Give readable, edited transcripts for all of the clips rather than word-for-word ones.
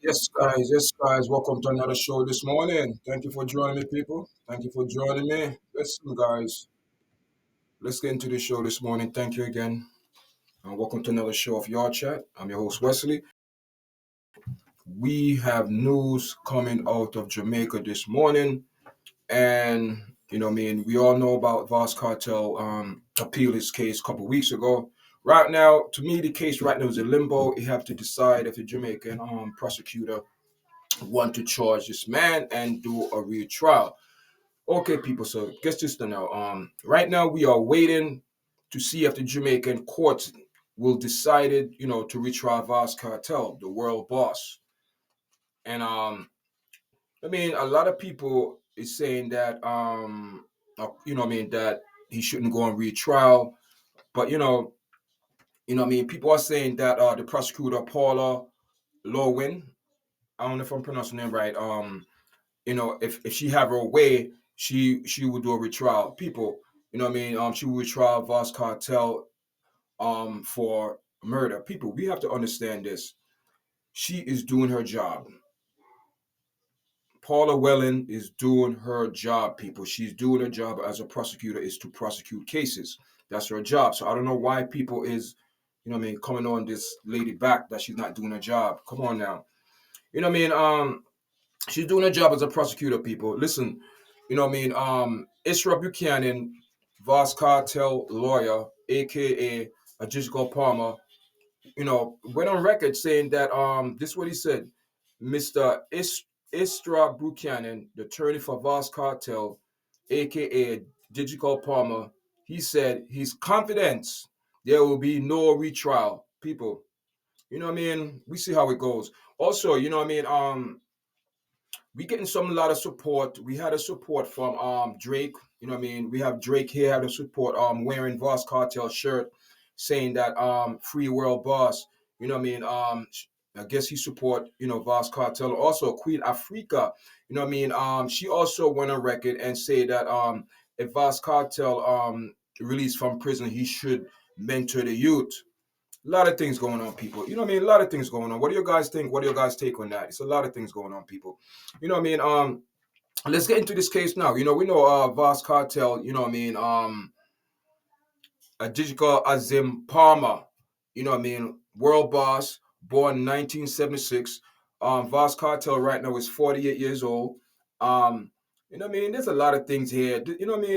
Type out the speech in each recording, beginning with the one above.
Yes, guys, welcome to another show this morning. Thank you for joining me, people. Thank you for joining me. Listen, guys, let's get into the show this morning. Thank you again, and welcome to another show of Yardchat. I'm your host, Wesley. We have news coming out of Jamaica this morning, and we all know about Vybz Kartel appeal his case a couple weeks ago. Right now, to me, the case right now is in limbo. You have to decide if the Jamaican prosecutor want to charge this man and do a retrial. Okay, people. So guess this now. Right now we are waiting to see if the Jamaican courts will decide it, to retrial Vybz Kartel, the world boss. And a lot of people is saying that that he shouldn't go on retrial. But people are saying that the prosecutor Paula Lowin, I don't know if I'm pronouncing it right. If she have her way, she would do a retrial. People, she would retrial Vybz Kartel for murder. People, we have to understand this. She is doing her job. Paula Whelan is doing her job, people. She's doing her job as a prosecutor is to prosecute cases. That's her job. So I don't know why people is, coming on this lady back that she's not doing her job. Come on now. She's doing her job as a prosecutor, people. Listen, Isra Buchanan, Vybz Kartel lawyer, aka Adjigal Palmer, went on record saying that this is what he said. Mr. Isra Buchanan, the attorney for Vybz Kartel, aka Digital Palmer, he said he's confident there will be no retrial. People, we see how it goes. Also, we getting some lot of support. We had a support from Drake. We have Drake here had a support wearing Vybz Kartel shirt saying that free world boss. I guess he support Vybz Kartel. Also Queen Africa. She also went on record and say that if Vybz Kartel released from prison, he should mentor the youth. A lot of things going on, people. A lot of things going on. What do you guys think? What do you guys take on that? It's a lot of things going on, people. Let's get into this case now. We know Vybz Kartel, a digital Azim Palmer, world boss, born 1976. Vybz Kartel right now is 48 years old. There's a lot of things here. You know what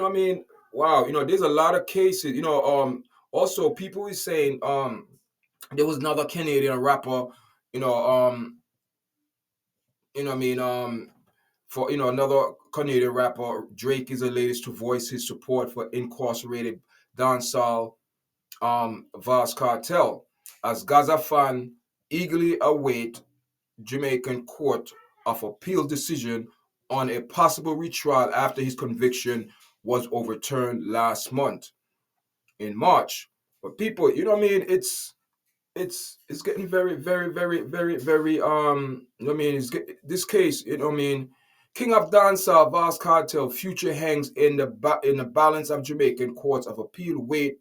I mean? Wow, there's a lot of cases. Also people is saying there was another Canadian rapper, you know, um, you know what I mean, for another Canadian rapper, Drake is the latest to voice his support for incarcerated dancehall Vybz Kartel as Gaza fan eagerly await Jamaican court of appeal decision on a possible retrial after his conviction was overturned last month in March. But people, it's getting very, very, very, very, very this case, King of Dancehall, Vybz Kartel, future hangs in the balance of Jamaican courts of appeal wait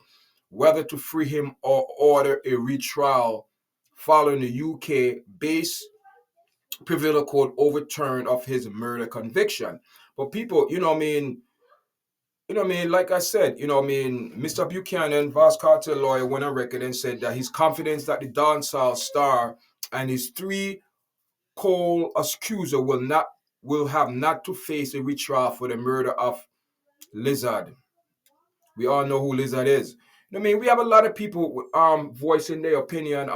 whether to free him or order a retrial following the UK base Privy Court overturn of his murder conviction. But people, like I said, Mr. Buchanan, Vybz Kartel lawyer, went on record and said that he's confident that the dancehall star and his three co-accuser will have not to face a retrial for the murder of Lizard. We all know who Lizard is. We have a lot of people voicing their opinion.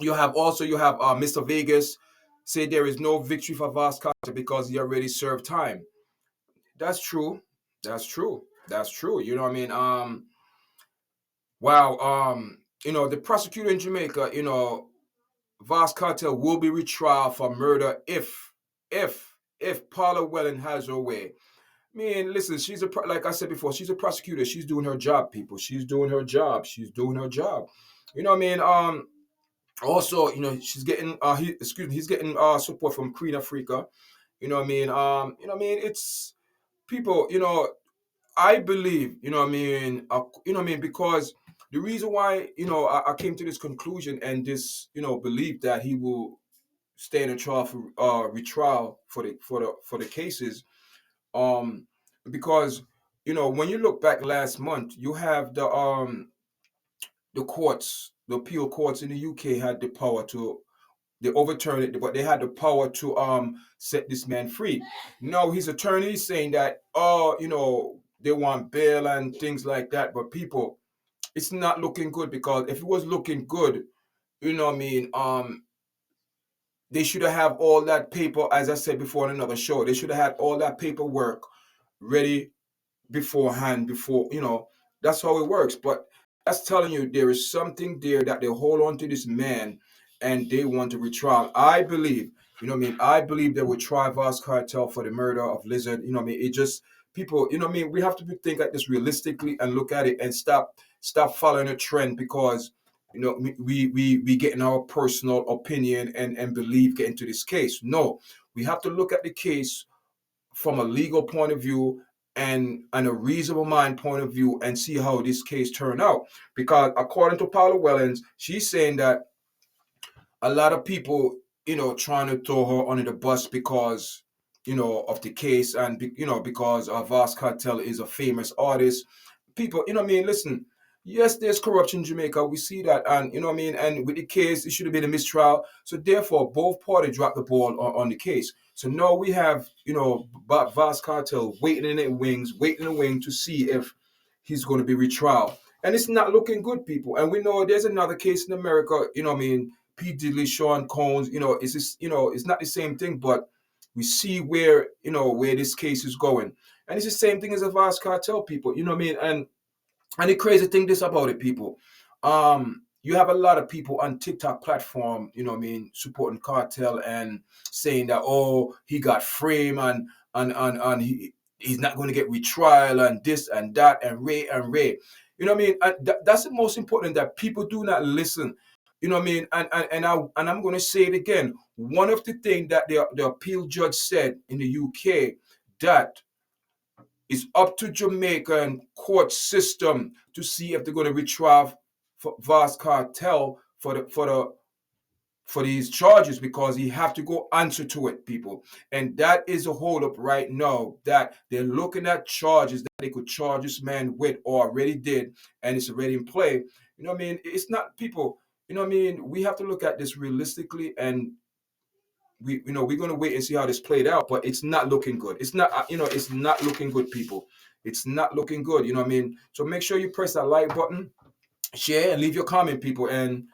You have Mr. Vegas say there is no victory for Vybz Kartel because he already served time. That's true. That's true. That's true. Wow. The prosecutor in Jamaica, Vybz Kartel will be retried for murder if Paula Whelan has her way. Listen, like I said before, she's a prosecutor. She's doing her job, people. She's doing her job. She's doing her job. You know what I mean? Also, she's getting he's getting support from Queen Africa. It's people, I believe, because the reason why, I came to this conclusion and this, belief that he will stay in a trial for retrial for the cases, um because when you look back last month, you have the courts, the appeal courts in the UK had the power to, they overturned it, but they had the power to set this man free. Now his attorney is saying that, they want bail and things like that, but people, it's not looking good, because if it was looking good, they should have all that paper, as I said before in another show, they should have had all that paperwork ready beforehand, before, that's how it works. But that's telling you there is something there that they hold on to this man, and they want to retrial. I believe, I believe they would try Vybz Kartel for the murder of Lizard. It just, people, we have to think at this realistically and look at it and stop following a trend, because we getting our personal opinion and belief get into this case. No, we have to look at the case from a legal point of view, and a reasonable mind point of view, and see how this case turned out. Because according to Paula Wellens, she's saying that a lot of people, trying to throw her under the bus because, of the case, and because Vybz Kartel is a famous artist. People, listen. Yes, there's corruption in Jamaica. We see that, and and with the case, it should have been a mistrial. So therefore, both parties dropped the ball on the case. So now we have, Vybz Kartel waiting in the wings, to see if he's going to be retrial, and it's not looking good, people. And we know there's another case in America. P. Diddy, Sean Combs. It's just, it's not the same thing, but we see where, where this case is going, and it's the same thing as a Vybz Kartel, people. And the crazy thing this about it, people, you have a lot of people on TikTok platform, supporting Cartel and saying that, oh, he got framed, and he's not going to get retrial, and this and that, and Ray and Ray. And that's the most important, that people do not listen. And I'm going to say it again. One of the things that the appeal judge said in the UK, that it's up to Jamaican court system to see if they're going to retrieve for Vybz Kartel for these charges, because he have to go answer to it, people. And that is a hold up right now, that they're looking at charges that they could charge this man with, or already did, and it's already in play. It's not, people, we have to look at this realistically, and we're going to wait and see how this played out, but it's not looking good. It's not, it's not looking good, people. It's not looking good. So make sure you press that like button, share, and leave your comment, people. And